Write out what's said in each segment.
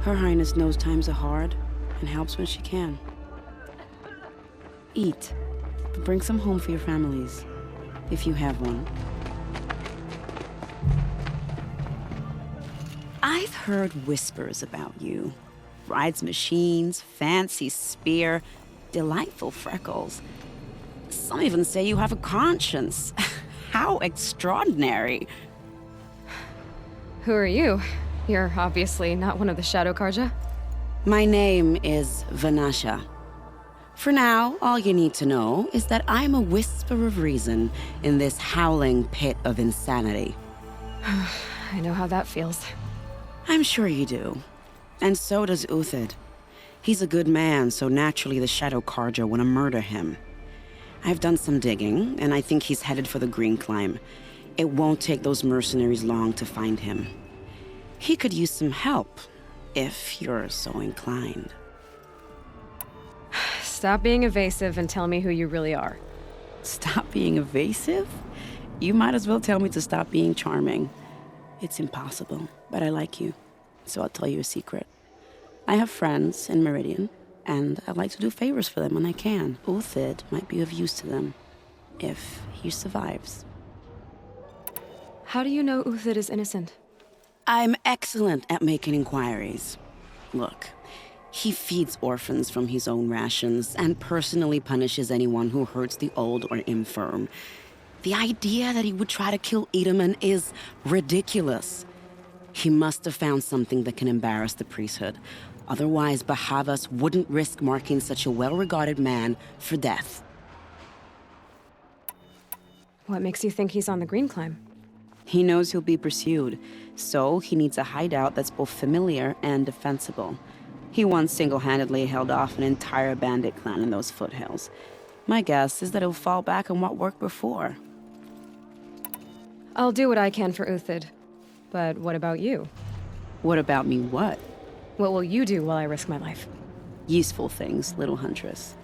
Her Highness knows times are hard and helps when she can. Eat, but bring some home for your families, if you have one. I've heard whispers about you. Rides machines, fancy spear, delightful freckles. Some even say you have a conscience. How extraordinary. Who are you? You're obviously not one of the Shadow Karja. My name is Vanasha. For now, all you need to know is that I'm a whisper of reason in this howling pit of insanity. I know how that feels. I'm sure you do. And so does Uthid. He's a good man, so naturally the Shadow Karja want to murder him. I've done some digging, and I think he's headed for the Green Climb. It won't take those mercenaries long to find him. He could use some help, if you're so inclined. Stop being evasive and tell me who you really are. Stop being evasive? You might as well tell me to stop being charming. It's impossible, but I like you, so I'll tell you a secret. I have friends in Meridian, and I like to do favors for them when I can. Uthid might be of use to them, if he survives. How do you know Uthid is innocent? I'm excellent at making inquiries. Look, he feeds orphans from his own rations and personally punishes anyone who hurts the old or infirm. The idea that he would try to kill Edaman is ridiculous. He must have found something that can embarrass the priesthood. Otherwise, Bahavas wouldn't risk marking such a well-regarded man for death. What makes you think he's on the Green Climb? He knows he'll be pursued, so he needs a hideout that's both familiar and defensible. He once single-handedly held off an entire bandit clan in those foothills. My guess is that he'll fall back on what worked before. I'll do what I can for Uthid. But what about you? What about me what? What will you do while I risk my life? Useful things, little huntress.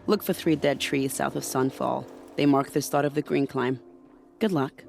Look for 3 dead trees south of Sunfall. They mark the start of the Green Climb. Good luck.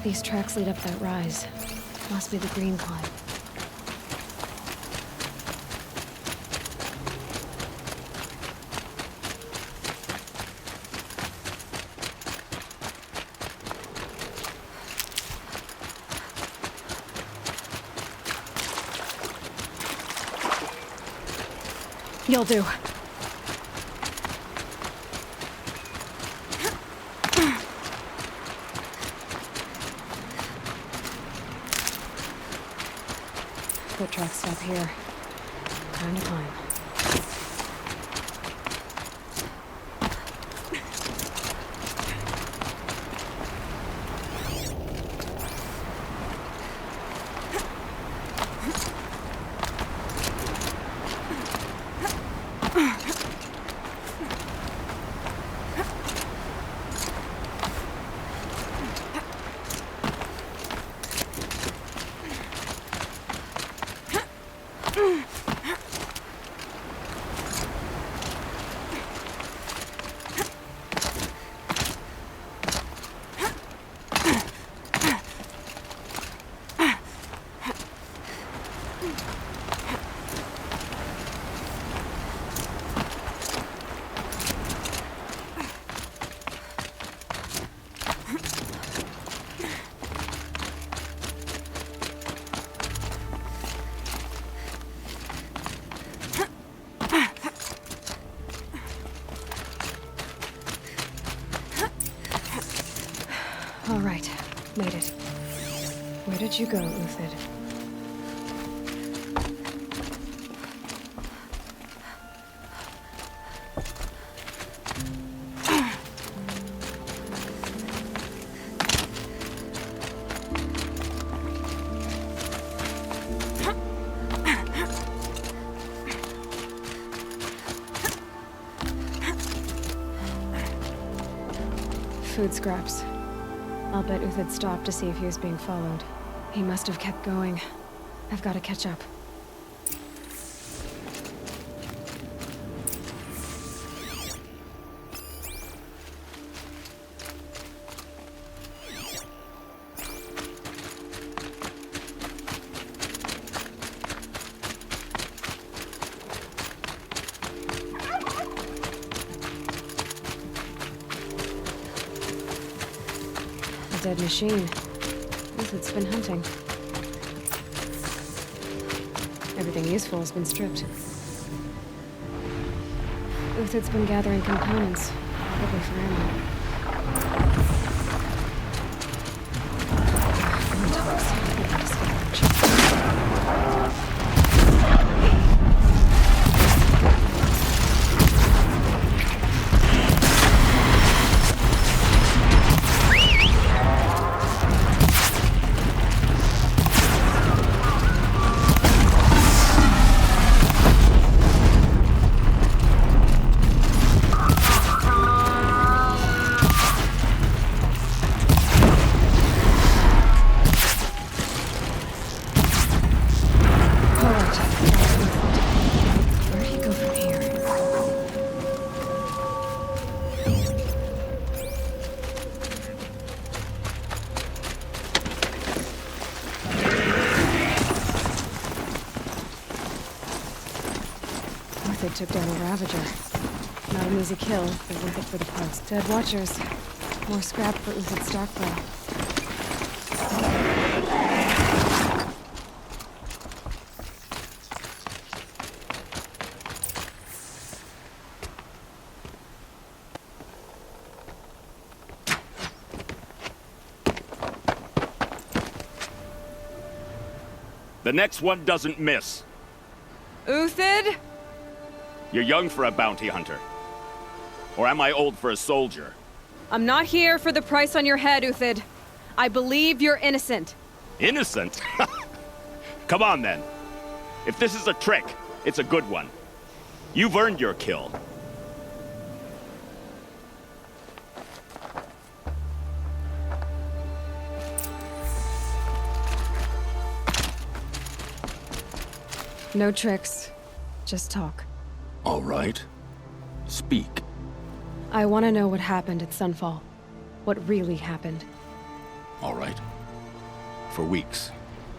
These tracks lead up that rise. Must be the Green Climb. You'll do. Foot tracks stop here. Time to climb. All right, made it. Where did you go, Uthid? Food scraps. I'll bet Uthid stopped to see if he was being followed. He must have kept going. I've got to catch up. Dead machine. Uthid's been hunting. Everything useful has been stripped. Uthid's been gathering components, probably for ammo. Took down a Ravager. Not an easy kill, but worth it for the parts. Dead Watchers. More scrap for Uthid's stockpile. The next one doesn't miss. Uthid? You're young for a bounty hunter. Or am I old for a soldier? I'm not here for the price on your head, Uthid. I believe you're innocent. Innocent? Come on, then. If this is a trick, it's a good one. You've earned your kill. No tricks. Just talk. All right. Speak. I want to know what happened at Sunfall. What really happened. All right. For weeks,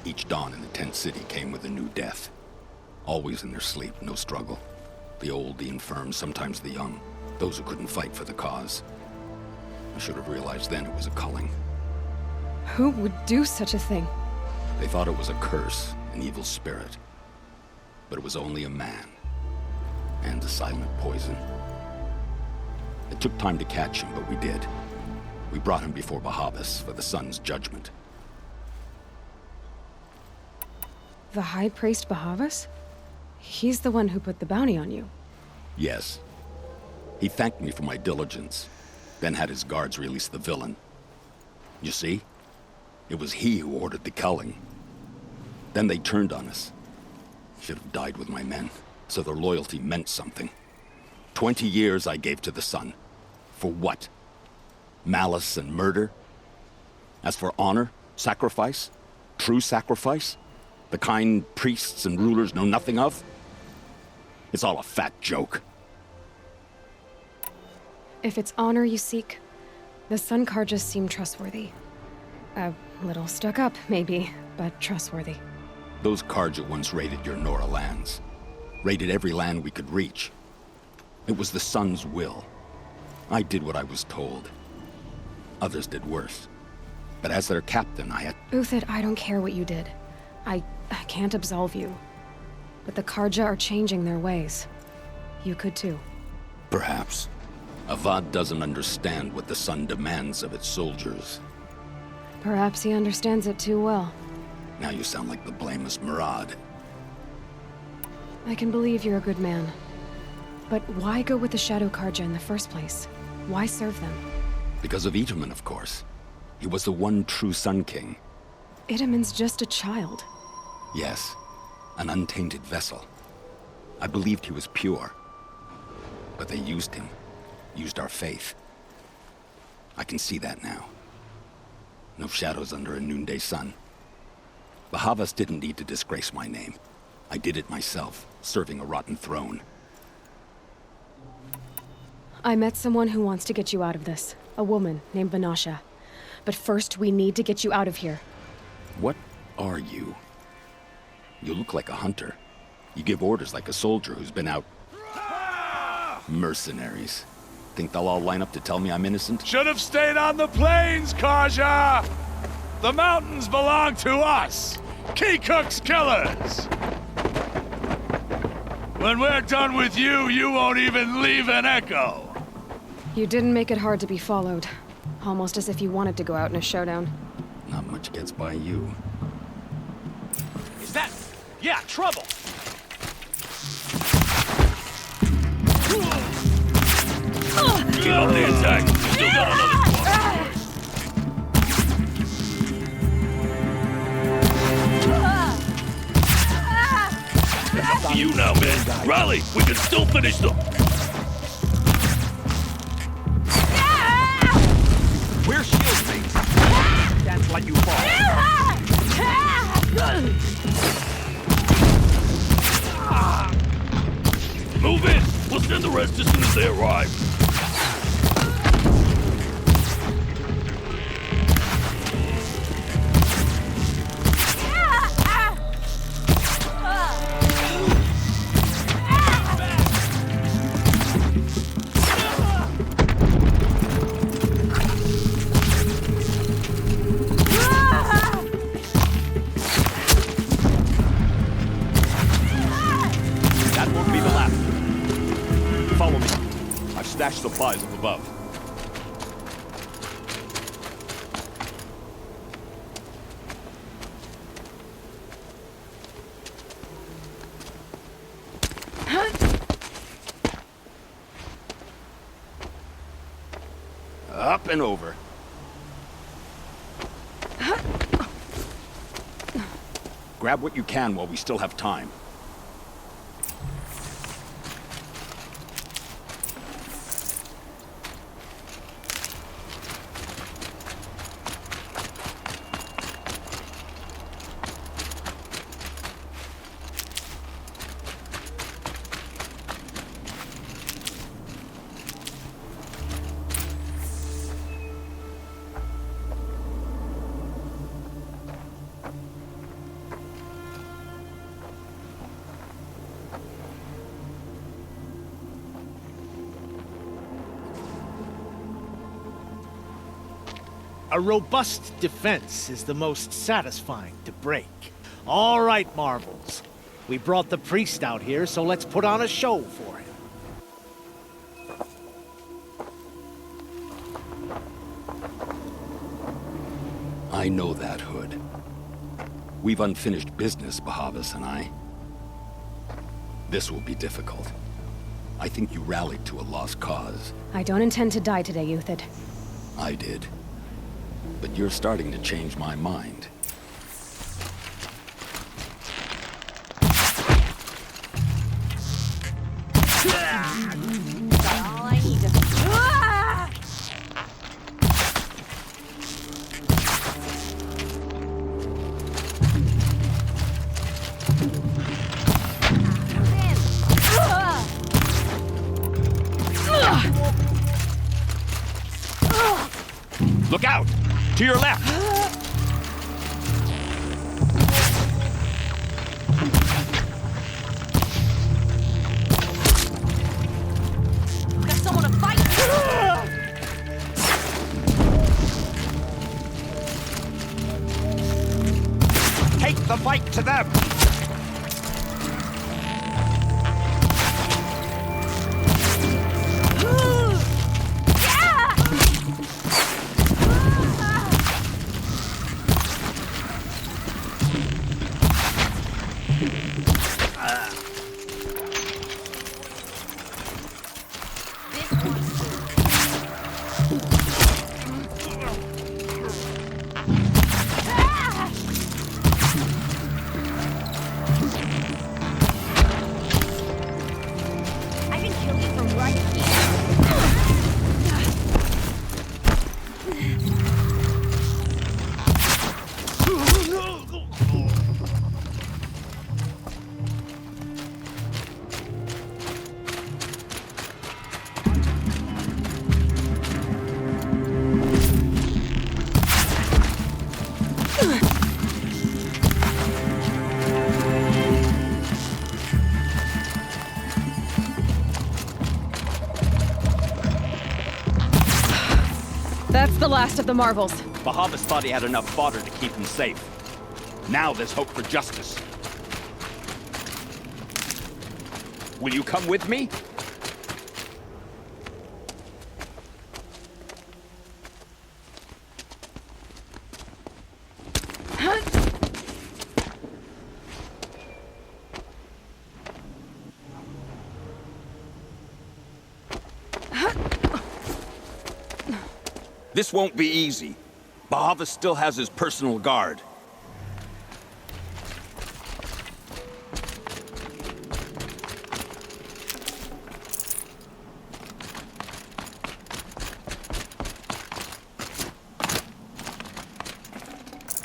each dawn in the tent city came with a new death. Always in their sleep, no struggle. The old, the infirm, sometimes the young. Those who couldn't fight for the cause. I should have realized then it was a culling. Who would do such a thing? They thought it was a curse, an evil spirit. But it was only a man. And a silent poison. It took time to catch him, but we did. We brought him before Bahavas for the sun's judgment. The High Priest Bahavas? He's the one who put the bounty on you. Yes. He thanked me for my diligence, then had his guards release the villain. You see? It was he who ordered the culling. Then they turned on us. Should have died with my men. So their loyalty meant something. 20 years I gave to the sun. For what? Malice and murder? As for honor, sacrifice, true sacrifice, the kind priests and rulers know nothing of? It's all a fat joke. If it's honor you seek, the Sun Karjas seem trustworthy. A little stuck up, maybe, but trustworthy. Those Karja once raided your Nora lands. Raided every land we could reach. It was the Sun's will. I did what I was told. Others did worse. But as their captain, I had... Uthid, I don't care what you did. I can't absolve you. But the Karja are changing their ways. You could too. Perhaps. Avad doesn't understand what the Sun demands of its soldiers. Perhaps he understands it too well. Now you sound like the blameless Murad. I can believe you're a good man. But why go with the Shadow Karja in the first place? Why serve them? Because of Itaman, of course. He was the one true Sun King. Itaman's just a child. Yes, an untainted vessel. I believed he was pure. But they used him. Used our faith. I can see that now. No shadows under a noonday sun. Bahavas didn't need to disgrace my name. I did it myself, serving a rotten throne. I met someone who wants to get you out of this. A woman named Vanasha. But first, we need to get you out of here. What are you? You look like a hunter. You give orders like a soldier who's been out... Mercenaries. Think they'll all line up to tell me I'm innocent? Should have stayed on the plains, Karja! The mountains belong to us! Keycook's killers! When we're done with you, you won't even leave an echo! You didn't make it hard to be followed. Almost as if you wanted to go out in a showdown. Not much gets by you. Is that... yeah, trouble! Get on the attack! Still got another one! It's up to you now, man. Rally! We can still finish them! We're shield mates. That's why you fall. Move in! We'll send the rest as soon as they arrive. Stash supplies up above. Up and over. Grab what you can while we still have time. A robust defense is the most satisfying to break. All right, Marvels. We brought the priest out here, so let's put on a show for him. I know that, Hood. We've unfinished business, Bahavas and I. This will be difficult. I think you rallied to a lost cause. I don't intend to die today, Uthid. I did. But you're starting to change my mind. All I need to... Look out! To your left! That's the last of the marbles. Bahavas thought he had enough fodder to keep him safe. Now there's hope for justice. Will you come with me? This won't be easy. Bahavas still has his personal guard.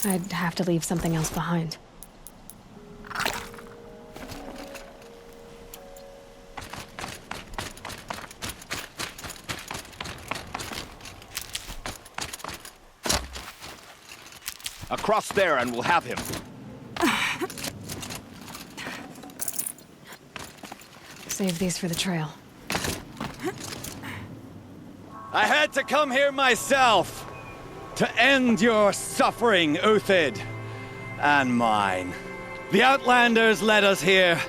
I'd have to leave something else behind. Across there and we'll have him. Save these for the trail. I had to come here myself to end your suffering, Uthid, and mine. The Outlanders led us here,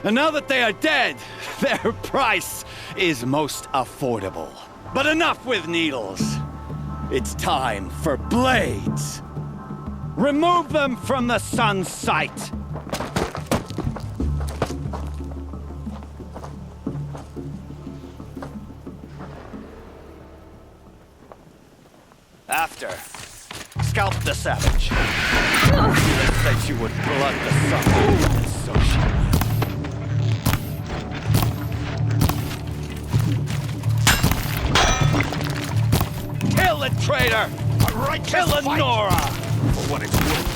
and now that they are dead, their price is most affordable. But enough with needles. It's time for blades. Remove them from the sun's sight. After, scalp the savage. They said you would blood the sun, and so she will. Kill the traitor! Kill the Nora! For what it's worth.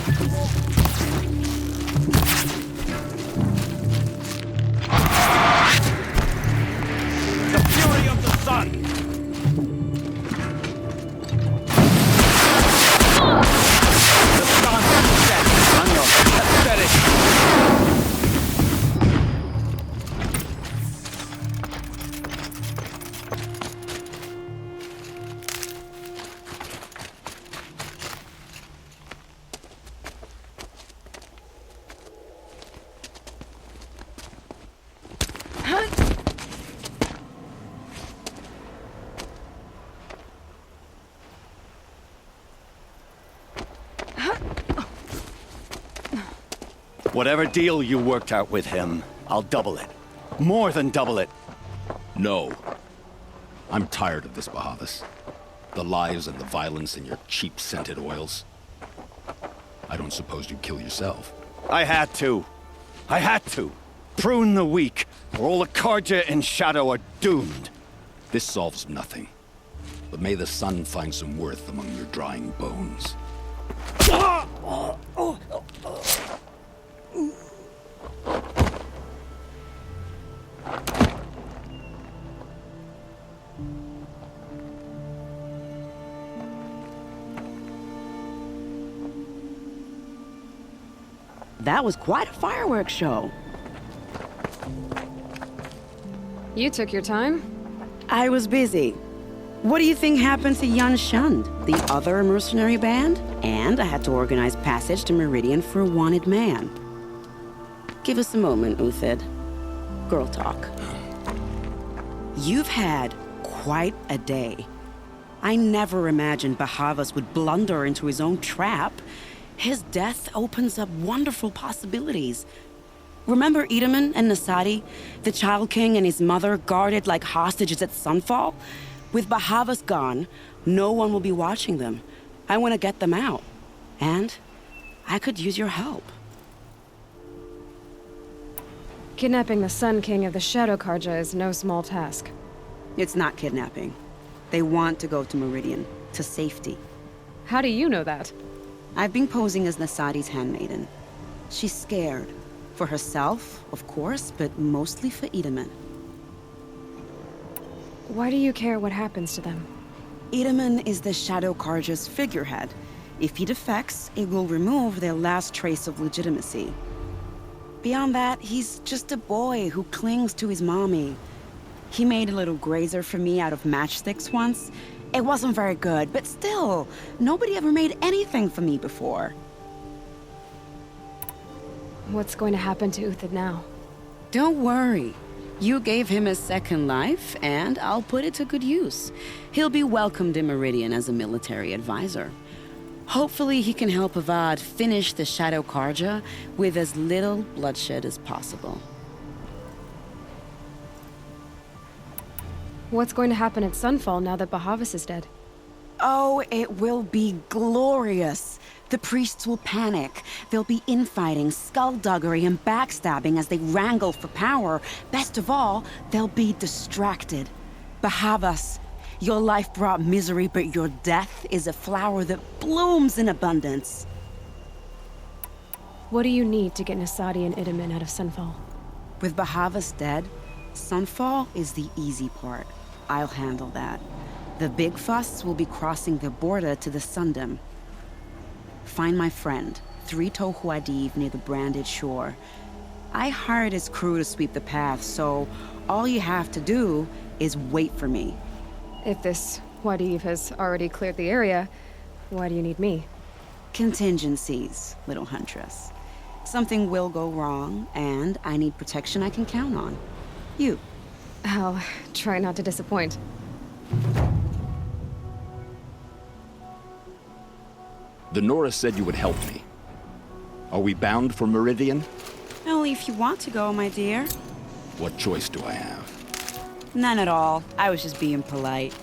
The fury of the sun! The sun sets on your pathetic... Whatever deal you worked out with him, I'll double it. More than double it. No. I'm tired of this, Bahavas. The lies and the violence and your cheap scented oils. I don't suppose you'd kill yourself. I had to. I had to. Prune the weak, or all the Karja in Shadow are doomed. This solves nothing. But may the sun find some worth among your drying bones. That was quite a fireworks show. You took your time? I was busy. What do you think happened to Yan Shund, the other mercenary band? And I had to organize passage to Meridian for a wanted man. Give us a moment, Uthid. Girl talk. You've had quite a day. I never imagined Bahavas would blunder into his own trap. His death opens up wonderful possibilities. Remember Edaman and Nasadi? The Child King and his mother guarded like hostages at Sunfall? With Bahavas gone, no one will be watching them. I want to get them out. And I could use your help. Kidnapping the Sun King of the Shadow Karja is no small task. It's not kidnapping. They want to go to Meridian, to safety. How do you know that? I've been posing as Nasadi's handmaiden. She's scared. For herself, of course, but mostly for Edaman. Why do you care what happens to them? Edaman is the Shadow Karja's figurehead. If he defects, it will remove their last trace of legitimacy. Beyond that, he's just a boy who clings to his mommy. He made a little grazer for me out of matchsticks once. It wasn't very good, but still, nobody ever made anything for me before. What's going to happen to Uthid now? Don't worry. You gave him a second life, and I'll put it to good use. He'll be welcomed in Meridian as a military advisor. Hopefully he can help Avad finish the Shadow Karja with as little bloodshed as possible. What's going to happen at Sunfall now that Bahavas is dead? Oh, it will be glorious. The priests will panic. There'll be infighting, skullduggery, and backstabbing as they wrangle for power. Best of all, they'll be distracted. Bahavas, your life brought misery, but your death is a flower that blooms in abundance. What do you need to get Nasadi and Edaman out of Sunfall? With Bahavas dead, Sunfall is the easy part. I'll handle that. The big fuss will be crossing the border to the Sundom. Find my friend, Three-Toe Huadiv, near the branded shore. I hired his crew to sweep the path, so all you have to do is wait for me. If this Huadiv has already cleared the area, why do you need me? Contingencies, little huntress. Something will go wrong, and I need protection I can count on. You. I'll try not to disappoint. The Nora said you would help me. Are we bound for Meridian? Only if you want to go, my dear. What choice do I have? None at all. I was just being polite.